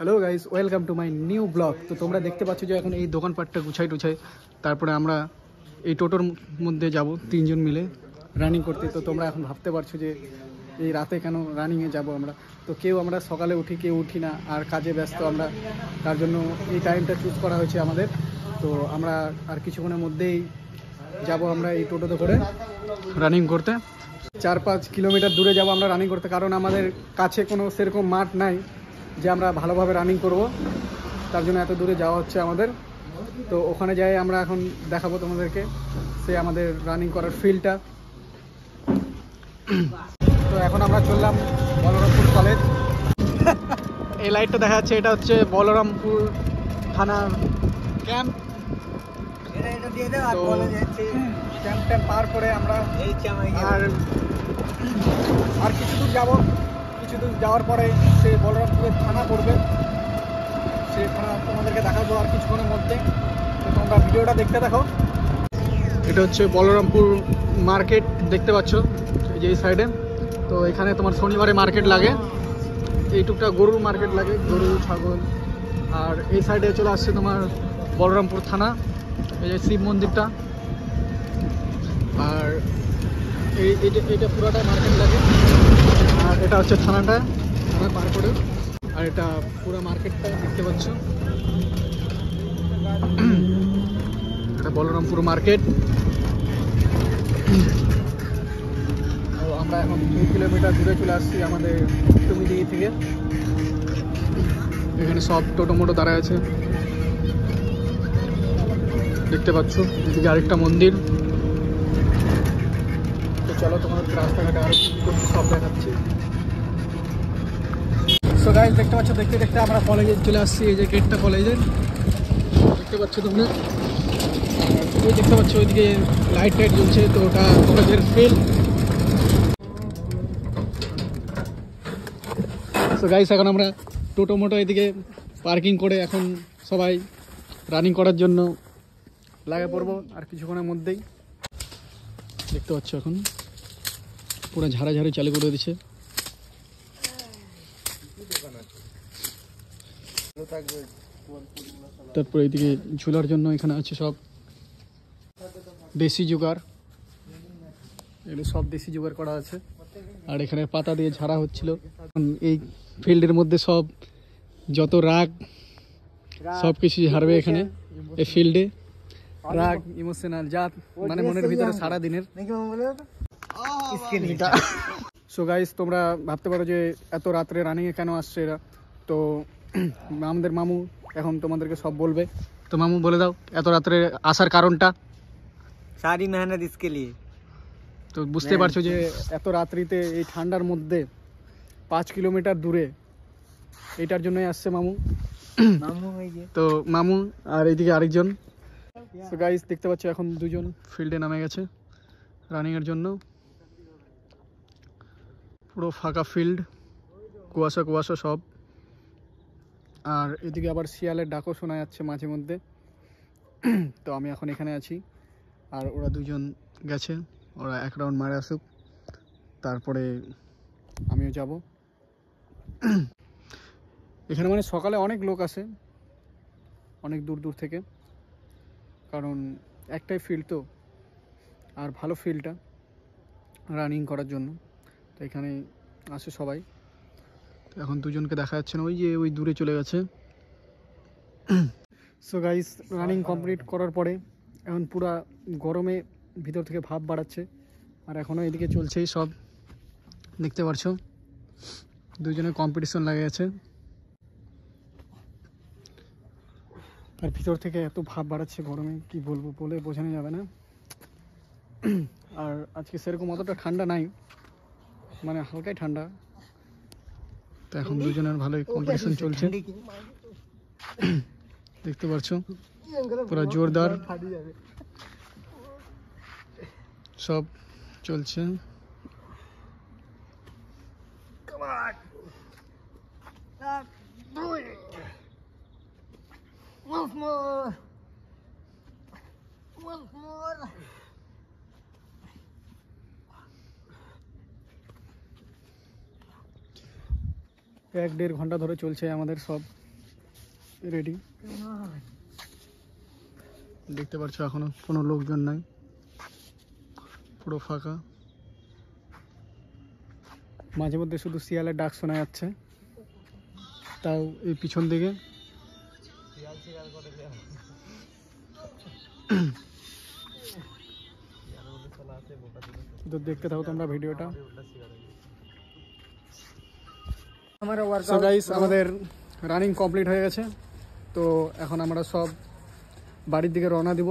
Hello guys, welcome to my new blog. তো তোমরা দেখতে পাচ্ছ যে এখন এই দোকানপাটটা গুছাই টুছাই, তারপরে আমরা এই টোটোর মধ্যে যাব তিনজন মিলে রানিং করতে। তো তোমরা এখন ভাবতে পারছো যে এই রাতে কেন রানিংয়ে যাব আমরা। তো কেউ আমরা সকালে উঠি, কেউ উঠি না, আর কাজে ব্যস্ত আমরা, তার জন্য এই টাইমটা চুজ করা হয়েছে আমাদের। তো আমরা আর কিছুক্ষণের মধ্যেই যাব আমরা এই টোটোতে করে রানিং করতে। 4-5 কিলোমিটার দূরে যাব আমরা রানিং করতে, কারণ আমাদের কাছে কোনো সেরকম মাঠ নাই যে আমরা ভালোভাবে রানিং করব, তার জন্য এত দূরে যাওয়া হচ্ছে আমাদের। তো ওখানে যাই আমরা এখন দেখাবো তোমাদেরকে সে আমাদের রানিং করার ফিল্ডটা। তো এখন আমরা চললাম বলরামপুর কলেজ। এই লাইটটা দেখা যাচ্ছে, এটা হচ্ছে বলরামপুর থানার ক্যাম্প। তো ক্যাম্পটা পার করে আমরা আর কিছু দূর যাবো। কিছু দূর যাওয়ার পরে সে বলরামপুরের থানা পড়বে, সে থানা তোমাদেরকে দেখাবো আর কিছুক্ষণের মধ্যে। তো তোমরা ভিডিওটা দেখতে দেখো। এটা হচ্ছে বলরামপুর মার্কেট, দেখতে পাচ্ছ এই যে এই সাইডে। তো এখানে তোমার শনিবারে মার্কেট লাগে, এইটুকটা গরুর মার্কেট লাগে, গরু ছাগল। আর এই সাইডে চলে আসছে তোমার বলরামপুর থানা, এই যে শিব মন্দিরটা। আর এইটা পুরোটাই মার্কেট লাগে, আর এটা হচ্ছে থানাটা, থানা পার করে। আর এটা পুরো মার্কেটটা দেখতে পাচ্ছ, এটা বলরামপুর মার্কেট। আমরা এখন 2 কিলোমিটার দূরে চলে আসছি আমাদের টুমিদিঘি থেকে। এখানে সব টোটো মোটো দাঁড়ায় আছে, দেখতে পাচ্ছ। এদিকে আরেকটা মন্দির। তো চলো তোমাদের রাস্তাঘাটে আরো কি করছি সব দেখাচ্ছি। সো গাইস, দেখতে পাচ্ছ, দেখতে দেখতে আমরা কলেজে চলে আসছি। এই যে গেটটা কলেজের, দেখতে পাচ্ছ তোমরা। ওই দেখতে পাচ্ছ ওইদিকে লাইট টাইট জ্বলছে, তো ওটা কলেজের ফিল্ড। সো গাইস, এখন আমরা টোটো মোটো এদিকে পার্কিং করে এখন সবাই রানিং করার জন্য লাগে পড়বো আর কিছুক্ষণের মধ্যেই। দেখতে পাচ্ছ এখন পুরো ঝাড়াঝাড়ি চালু করে দিচ্ছে। তারপরে এইদিকে ঝুলার জন্য এখানে আছে সব দেশি জোগাড়, এগুলো সব দেশি জোগাড় করা আছে। আর এখানে পাতা দিয়ে ঝাড়া হচ্ছিল। এই ফিল্ডের মধ্যে সব যত রাগ সব কিছু ঝাড়বে এখানে এই ফিল্ডে। রাগ, ইমোশনাল যা মানে মনের ভিতরে সারা দিনের। সো গাইস, তোমরা ভাবতে পারো যে এত রাত্রে রানিংয়ে কেন আসছে এরা। তো আমাদের মামু এখন তোমাদেরকে সব বলবে। তো মামু বলে দাও এত রাত্রে আসার কারণটা। सारी मेहनत इसके लिए। তো বুঝতে পারছো যে এত রাত্রিতে এই ঠান্ডার মধ্যে 5 কিলোমিটার দূরে, এটার জন্যই আসছে মামু। তো মামু আর এইদিকে আরেকজন। তো গাইস, দেখতে পাচ্ছ এখন দুজন ফিল্ডে নামে গেছে রানিংয়ের জন্য। পুরো ফাঁকা ফিল্ড, কুয়াশা কুয়াশা সব। আর এদিকে আবার শিয়ালের ডাকও শোনা যাচ্ছে মাঝে মধ্যে। তো আমি এখন এখানে আছি, আর ওরা দুজন গেছে, ওরা এক রাউন্ড মারে আসুক, তারপরে আমিও যাব। এখানে মানে সকালে অনেক লোক আসে, অনেক দূর দূর থেকে, কারণ একটাই ফিল্ড তো, আর ভালো ফিল্ডটা রানিং করার জন্য। তো এখানে আসে সবাই। তো এখন দুজনকে দেখা যাচ্ছে না, ওই যে ওই দূরে চলে গেছে। সো গাইস, রানিং কমপ্লিট করার পরে এখন পুরা গরমে ভিতর থেকে ভাপ বাড়াচ্ছে। আর এখনও এদিকে চলছেই সব, দেখতে পারছো দুজনের কম্পিটিশন লাগে গেছে। আর ভিতর থেকে এত ভাপ বাড়াচ্ছে গরমে, কি বলবো, বলে বোঝানো যাবে না। আর আজকে সেরকম অতটা ঠান্ডা নাই, মানে হালকাই ঠান্ডা। তো এখন দুজনের ভালোই কম্পিটিশন চলছে, দেখতে পারছো পুরো জোরদার সব চলছে। এক দেড় ঘন্টা ধরে চলছে আমাদের সব রেডি। দেখতে পাচ্ছ এখনো কোনো লোকজন নাই, পুরো ফাঁকা। মাঝে মধ্যে শুধু শিয়ালের ডাক শোনা যাচ্ছে, তাও এই পিছন দিকে। তো দেখতে থাকো তোমরা ভিডিওটা। সো গাইস, আমাদের রানিং কমপ্লিট হয়ে গেছে। তো এখন আমরা সব বাড়ির দিকে রওনা দিব।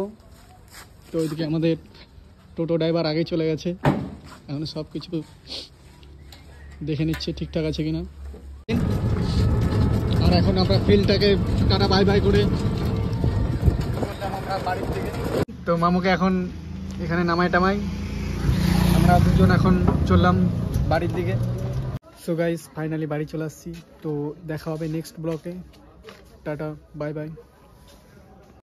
তো ওইদিকে আমাদের টোটো ড্রাইভার আগেই চলে গেছে, এখন সব কিছু দেখে নিচ্ছে ঠিকঠাক আছে কিনা। আর এখন আমরা ফিল্ডটাকে টাটা বাই বাই করে আমরা বাড়ির দিকে। তো মামুকে এখন এখানে নামাই টামাই, আমরা দুজন এখন চললাম বাড়ির দিকে। সো গাইস, ফাইনালি বাড়ি চলে আসছি। তো দেখা হবে নেক্সট ব্লগে। Tata bye bye.